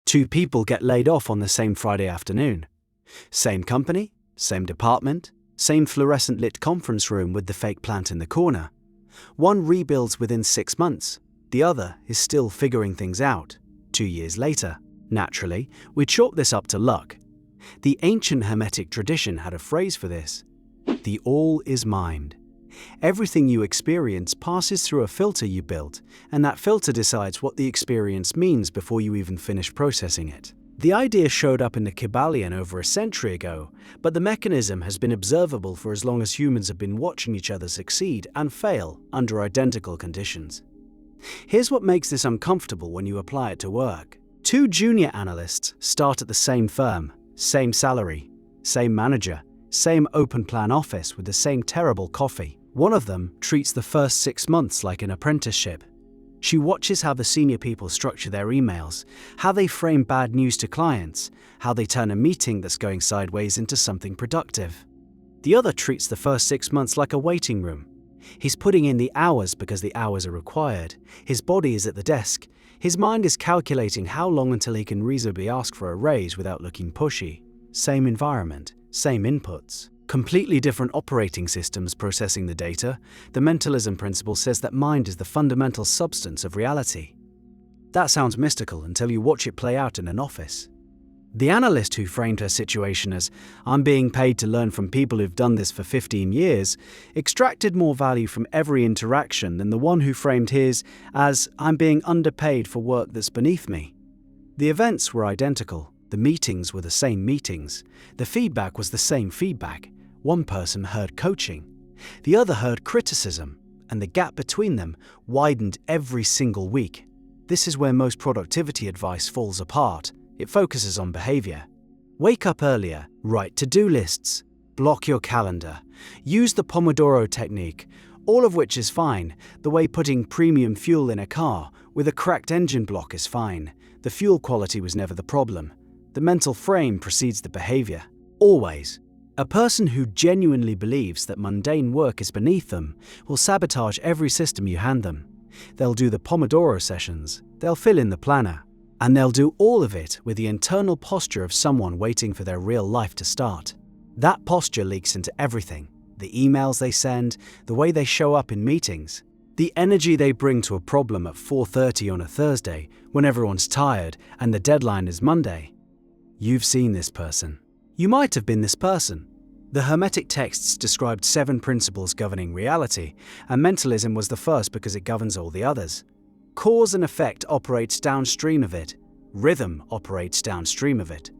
Two people get laid off on the same Friday afternoon. Same company, same department, same fluorescent lit conference room with the fake plant in the corner. One rebuilds within 6 months. The other is still figuring things out, 2 years later. Naturally, we chalk this up to luck. The ancient Hermetic tradition had a phrase for this: the all is mind. Everything you experience passes through a filter you built, and that filter decides what the experience means before you even finish processing it. The idea showed up in the Kabbalion over a century ago, but the mechanism has been observable for as long as humans have been watching each other succeed and fail under identical conditions. Here's what makes this uncomfortable when you apply it to work. Two junior analysts start at the same firm, same salary, same manager, same open plan office with the same terrible coffee. One of them treats the first 6 months like an apprenticeship. She watches how the senior people structure their emails, how they frame bad news to clients, how they turn a meeting that's going sideways into something productive. The other treats the first 6 months like a waiting room. He's putting in the hours because the hours are required. His body is at the desk. His mind is calculating how long until he can reasonably ask for a raise without looking pushy. Same environment, same inputs. Completely different operating systems processing the data. The mentalism principle says that mind is the fundamental substance of reality. That sounds mystical until you watch it play out in an office. The analyst who framed her situation as, "I'm being paid to learn from people who've done this for 15 years, extracted more value from every interaction than the one who framed his as, "I'm being underpaid for work that's beneath me." The events were identical. The meetings were the same meetings. The feedback was the same feedback. One person heard coaching, the other heard criticism, and the gap between them widened every single week. This is where most productivity advice falls apart. It focuses on behavior. Wake up earlier, write to-do lists, block your calendar, use the Pomodoro technique, all of which is fine. The way putting premium fuel in a car with a cracked engine block is fine. The fuel quality was never the problem. The mental frame precedes the behavior. Always. A person who genuinely believes that mundane work is beneath them will sabotage every system you hand them. They'll do the Pomodoro sessions, they'll fill in the planner, and they'll do all of it with the internal posture of someone waiting for their real life to start. That posture leaks into everything: the emails they send, the way they show up in meetings, the energy they bring to a problem at 4:30 on a Thursday when everyone's tired and the deadline is Monday. You've seen this person. You might have been this person. The Hermetic texts described 7 principles governing reality, and mentalism was the first because it governs all the others. Cause and effect operates downstream of it. Rhythm operates downstream of it.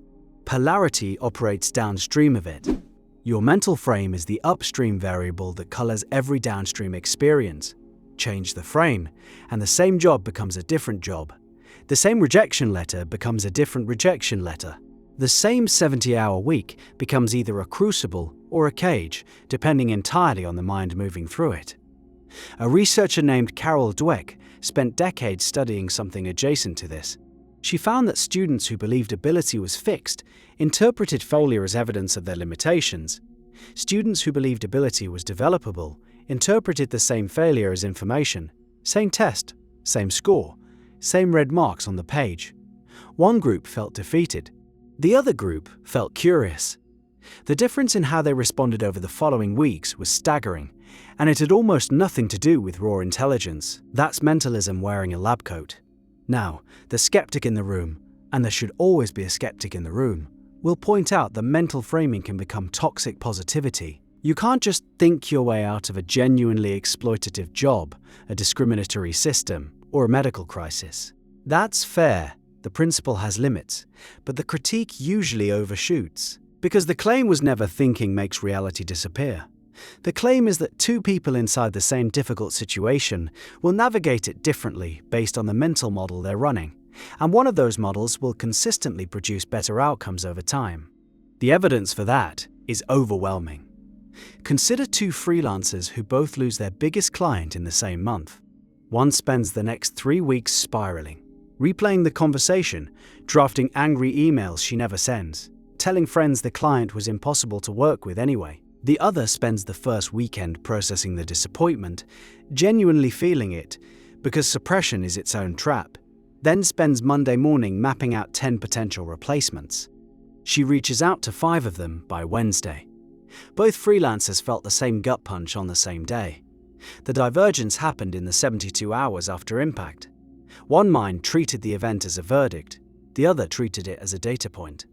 Polarity operates downstream of it. Your mental frame is the upstream variable that colors every downstream experience. Change the frame, and the same job becomes a different job. The same rejection letter becomes a different rejection letter. The same 70-hour week becomes either a crucible or a cage, depending entirely on the mind moving through it. A researcher named Carol Dweck spent decades studying something adjacent to this. She found that students who believed ability was fixed interpreted failure as evidence of their limitations. Students who believed ability was developable interpreted the same failure as information. Same test, same score, same red marks on the page. One group felt defeated. The other group felt curious. The difference in how they responded over the following weeks was staggering, and it had almost nothing to do with raw intelligence. That's mentalism wearing a lab coat. Now, the skeptic in the room, and there should always be a skeptic in the room, will point out that mental framing can become toxic positivity. You can't just think your way out of a genuinely exploitative job, a discriminatory system, or a medical crisis. That's fair. The principle has limits, but the critique usually overshoots, because the claim was never thinking makes reality disappear. The claim is that two people inside the same difficult situation will navigate it differently based on the mental model they're running, and one of those models will consistently produce better outcomes over time. The evidence for that is overwhelming. Consider 2 freelancers who both lose their biggest client in the same month. One spends the next 3 weeks spiraling, replaying the conversation, drafting angry emails she never sends, telling friends the client was impossible to work with anyway. The other spends the first weekend processing the disappointment, genuinely feeling it, because suppression is its own trap. then spends Monday morning mapping out 10 potential replacements. She reaches out to 5 of them by Wednesday. Both freelancers felt the same gut punch on the same day. The divergence happened in the 72 hours after impact. One mind treated the event as a verdict, the other treated it as a data point.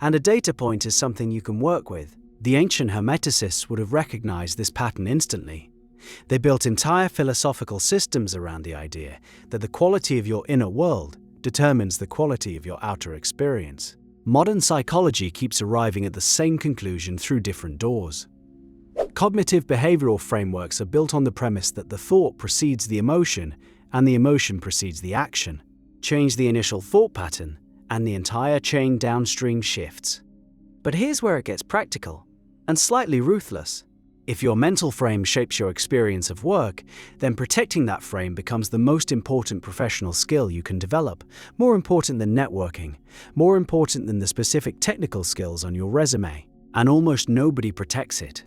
And a data point is something you can work with. The ancient Hermeticists would have recognized this pattern instantly. They built entire philosophical systems around the idea that the quality of your inner world determines the quality of your outer experience. Modern psychology keeps arriving at the same conclusion through different doors. Cognitive behavioral frameworks are built on the premise that the thought precedes the emotion and the emotion precedes the action. Change the initial thought pattern, and the entire chain downstream shifts. But here's where it gets practical and slightly ruthless. If your mental frame shapes your experience of work, then protecting that frame becomes the most important professional skill you can develop, more important than networking, more important than the specific technical skills on your resume, and almost nobody protects it.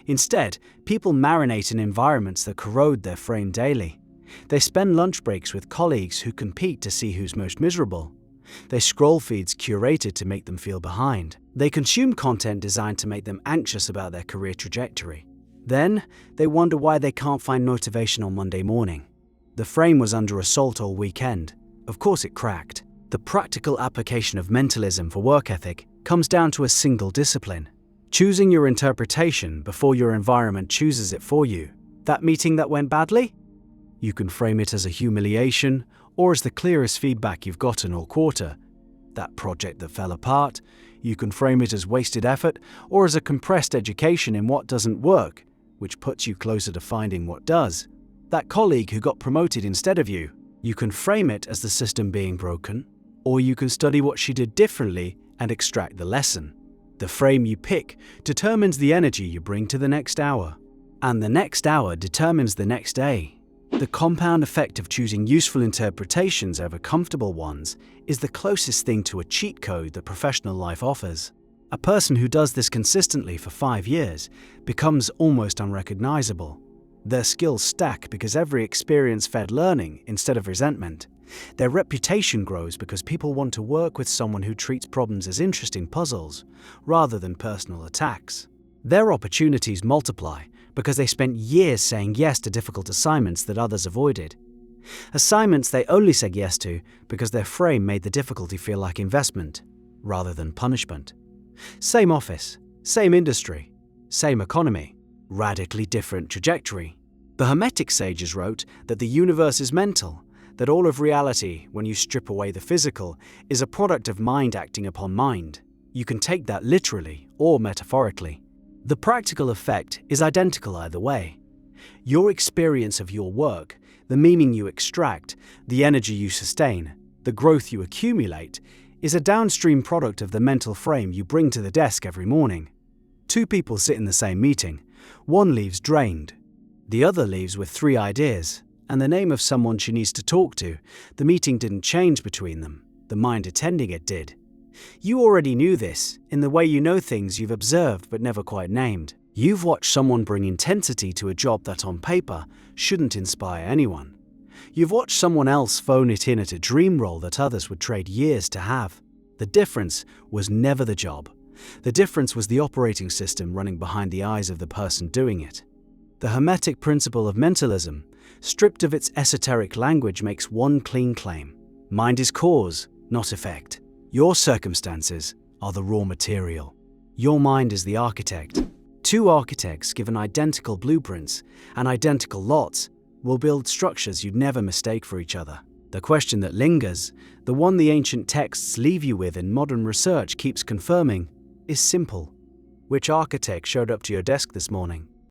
Instead, people marinate in environments that corrode their frame daily. They spend lunch breaks with colleagues who compete to see who's most miserable. They scroll feeds curated to make them feel behind. They consume content designed to make them anxious about their career trajectory. Then, they wonder why they can't find motivation on Monday morning. The frame was under assault all weekend. Of course it cracked. The practical application of mentalism for work ethic comes down to a single discipline: choosing your interpretation before your environment chooses it for you. That meeting that went badly? You can frame it as a humiliation or as the clearest feedback you've gotten all quarter. That project that fell apart? You can frame it as wasted effort or as a compressed education in what doesn't work, which puts you closer to finding what does. That colleague who got promoted instead of you? You can frame it as the system being broken, or you can study what she did differently and extract the lesson. The frame you pick determines the energy you bring to the next hour, and the next hour determines the next day. The compound effect of choosing useful interpretations over comfortable ones is the closest thing to a cheat code that professional life offers. A person who does this consistently for 5 years becomes almost unrecognizable. Their skills stack because every experience fed learning instead of resentment. Their reputation grows because people want to work with someone who treats problems as interesting puzzles rather than personal attacks. Their opportunities multiply because they spent years saying yes to difficult assignments that others avoided. Assignments they only said yes to because their frame made the difficulty feel like investment rather than punishment. Same office, same industry, same economy, radically different trajectory. The Hermetic sages wrote that the universe is mental, that all of reality, when you strip away the physical, is a product of mind acting upon mind. You can take that literally or metaphorically. The practical effect is identical either way. Your experience of your work, the meaning you extract, the energy you sustain, the growth you accumulate, is a downstream product of the mental frame you bring to the desk every morning. 2 people sit in the same meeting. One leaves drained. The other leaves with 3 ideas and the name of someone she needs to talk to. The meeting didn't change between them. The mind attending it did. You already knew this in the way you know things you've observed but never quite named. You've watched someone bring intensity to a job that on paper shouldn't inspire anyone. You've watched someone else phone it in at a dream role that others would trade years to have. The difference was never the job. The difference was the operating system running behind the eyes of the person doing it. The Hermetic principle of mentalism, stripped of its esoteric language, makes one clean claim: mind is cause, not effect. Your circumstances are the raw material. Your mind is the architect. 2 architects given identical blueprints and identical lots will build structures you'd never mistake for each other. The question that lingers, the one the ancient texts leave you with and modern research keeps confirming, is simple. Which architect showed up to your desk this morning?